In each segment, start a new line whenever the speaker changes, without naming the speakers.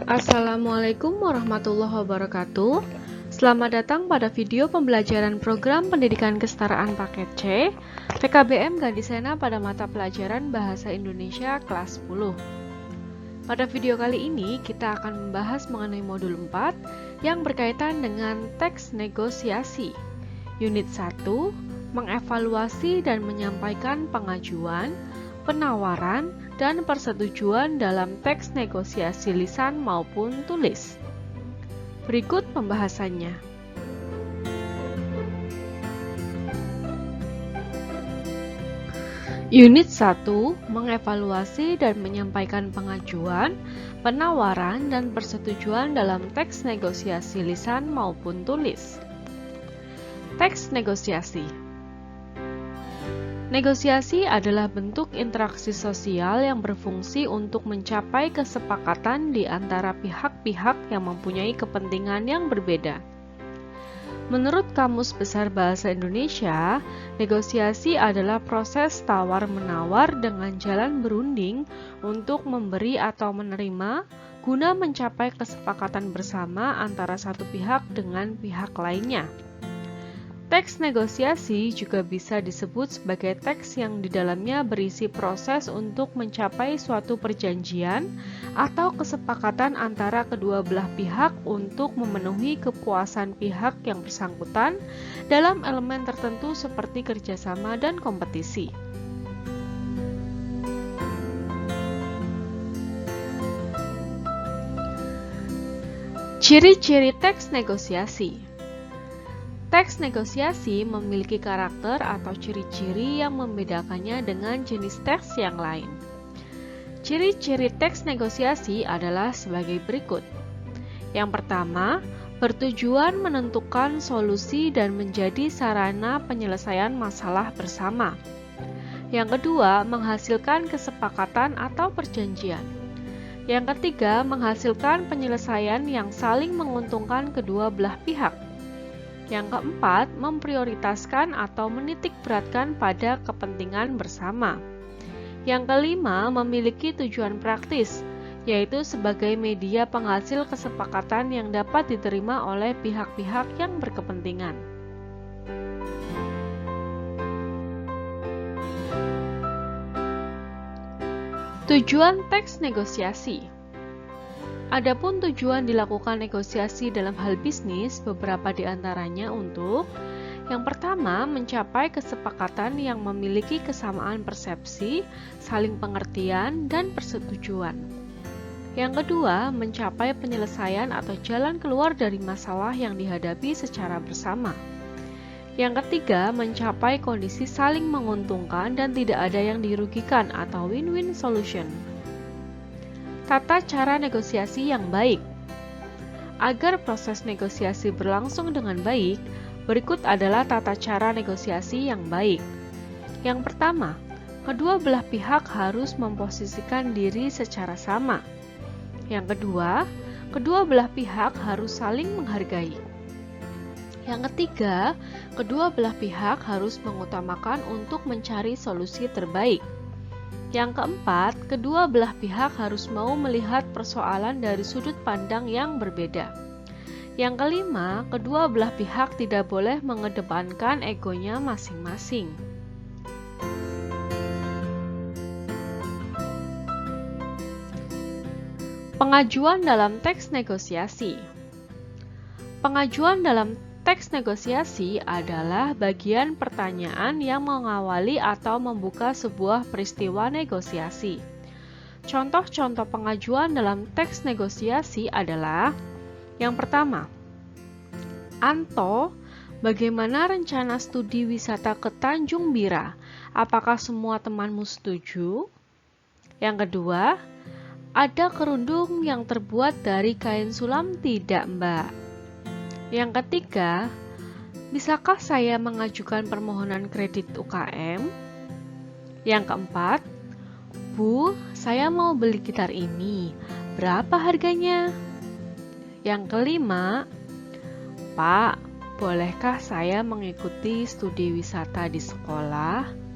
Assalamualaikum warahmatullahi wabarakatuh. Selamat datang pada video pembelajaran program pendidikan kesetaraan paket C PKBM Gandhisena pada mata pelajaran Bahasa Indonesia kelas 10. Pada video kali ini kita akan membahas mengenai modul 4 yang berkaitan dengan teks negosiasi. Unit 1, mengevaluasi dan menyampaikan pengajuan, penawaran, dan persetujuan dalam teks negosiasi lisan maupun tulis. Berikut pembahasannya. Unit 1, mengevaluasi dan menyampaikan pengajuan, penawaran, dan persetujuan dalam teks negosiasi lisan maupun tulis. Teks negosiasi. Negosiasi adalah bentuk interaksi sosial yang berfungsi untuk mencapai kesepakatan di antara pihak-pihak yang mempunyai kepentingan yang berbeda. Menurut Kamus Besar Bahasa Indonesia, negosiasi adalah proses tawar-menawar dengan jalan berunding untuk memberi atau menerima guna mencapai kesepakatan bersama antara satu pihak dengan pihak lainnya. Teks negosiasi juga bisa disebut sebagai teks yang di dalamnya berisi proses untuk mencapai suatu perjanjian atau kesepakatan antara kedua belah pihak untuk memenuhi kepuasan pihak yang bersangkutan dalam elemen tertentu seperti kerjasama dan kompetisi. Ciri-ciri teks negosiasi. Teks negosiasi memiliki karakter atau ciri-ciri yang membedakannya dengan jenis teks yang lain. Ciri-ciri teks negosiasi adalah sebagai berikut. Yang pertama, bertujuan menentukan solusi dan menjadi sarana penyelesaian masalah bersama. Yang kedua, menghasilkan kesepakatan atau perjanjian. Yang ketiga, menghasilkan penyelesaian yang saling menguntungkan kedua belah pihak. Yang keempat, memprioritaskan atau menitikberatkan pada kepentingan bersama. Yang kelima, memiliki tujuan praktis, yaitu sebagai media penghasil kesepakatan yang dapat diterima oleh pihak-pihak yang berkepentingan. Tujuan teks negosiasi. Adapun tujuan dilakukan negosiasi dalam hal bisnis, beberapa di antaranya untuk yang pertama, mencapai kesepakatan yang memiliki kesamaan persepsi, saling pengertian, dan persetujuan. Yang kedua, mencapai penyelesaian atau jalan keluar dari masalah yang dihadapi secara bersama. Yang ketiga, mencapai kondisi saling menguntungkan dan tidak ada yang dirugikan atau win-win solution. Tata cara negosiasi yang baik. Agar proses negosiasi berlangsung dengan baik, berikut adalah tata cara negosiasi yang baik. Yang pertama, kedua belah pihak harus memposisikan diri secara sama. Yang kedua, kedua belah pihak harus saling menghargai. Yang ketiga, kedua belah pihak harus mengutamakan untuk mencari solusi terbaik. Yang keempat, kedua belah pihak harus mau melihat persoalan dari sudut pandang yang berbeda. Yang kelima, kedua belah pihak tidak boleh mengedepankan egonya masing-masing. Pengajuan dalam teks negosiasi. Pengajuan dalam teks negosiasi adalah bagian pertanyaan yang mengawali atau membuka sebuah peristiwa negosiasi. Contoh-contoh pengajuan dalam teks negosiasi adalah yang pertama, Anto, bagaimana rencana studi wisata ke Tanjung Bira? Apakah semua temanmu setuju? Yang kedua, ada kerudung yang terbuat dari kain sulam tidak, Mbak? Yang ketiga, bisakah saya mengajukan permohonan kredit UKM? Yang keempat, Bu, saya mau beli gitar ini. Berapa harganya? Yang kelima, Pak, bolehkah saya mengikuti studi wisata di sekolah?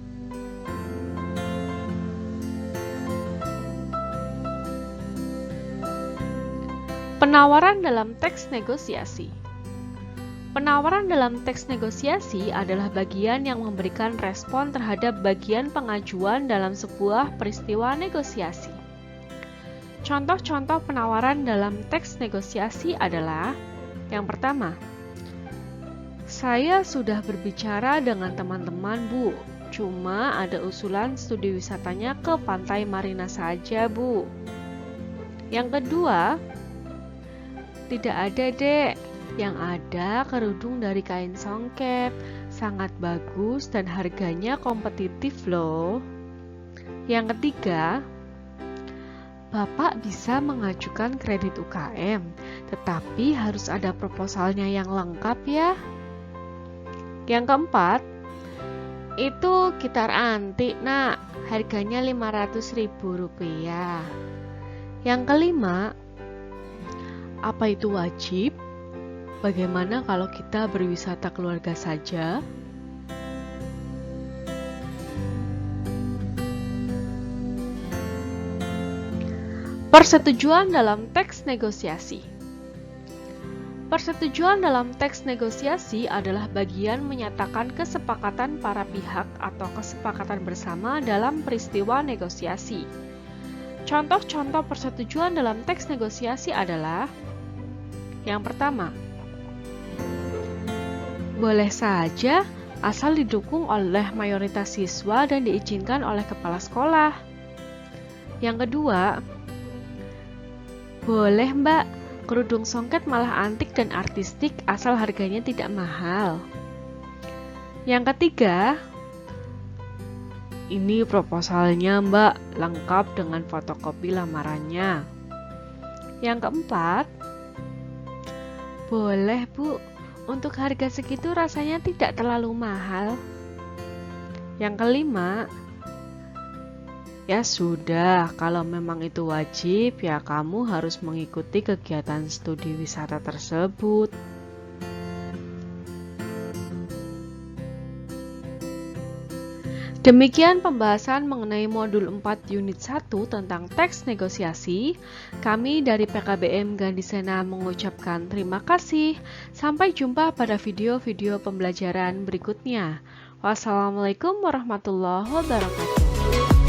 Penawaran dalam teks negosiasi. Penawaran dalam teks negosiasi adalah bagian yang memberikan respon terhadap bagian pengajuan dalam sebuah peristiwa negosiasi. Contoh-contoh penawaran dalam teks negosiasi adalah: yang pertama, saya sudah berbicara dengan teman-teman, Bu. Cuma ada usulan studi wisatanya ke Pantai Marina saja, Bu. Yang kedua, tidak ada, Dek. Yang ada kerudung dari kain songket, sangat bagus dan harganya kompetitif loh. Yang ketiga, Bapak bisa mengajukan kredit UKM, tetapi harus ada proposalnya yang lengkap ya. Yang keempat, itu gitar antik, Nak. Harganya Rp500.000. Yang kelima, apa itu wajib? Bagaimana kalau kita berwisata keluarga saja? Persetujuan dalam teks negosiasi. Persetujuan dalam teks negosiasi adalah bagian menyatakan kesepakatan para pihak atau kesepakatan bersama dalam peristiwa negosiasi. Contoh-contoh persetujuan dalam teks negosiasi adalah: yang pertama, boleh saja asal didukung oleh mayoritas siswa dan diizinkan oleh kepala sekolah. Yang kedua, boleh, Mbak, kerudung songket malah antik dan artistik asal harganya tidak mahal. Yang ketiga, ini proposalnya, Mbak, lengkap dengan fotokopi lamarannya. Yang keempat, boleh, Bu, untuk harga segitu rasanya tidak terlalu mahal. Yang kelima, ya sudah, kalau memang itu wajib, ya kamu harus mengikuti kegiatan studi wisata tersebut. Demikian pembahasan mengenai modul 4 unit 1 tentang teks negosiasi. Kami dari PKBM Gandhisena mengucapkan terima kasih. Sampai jumpa pada video-video pembelajaran berikutnya. Wassalamualaikum warahmatullahi wabarakatuh.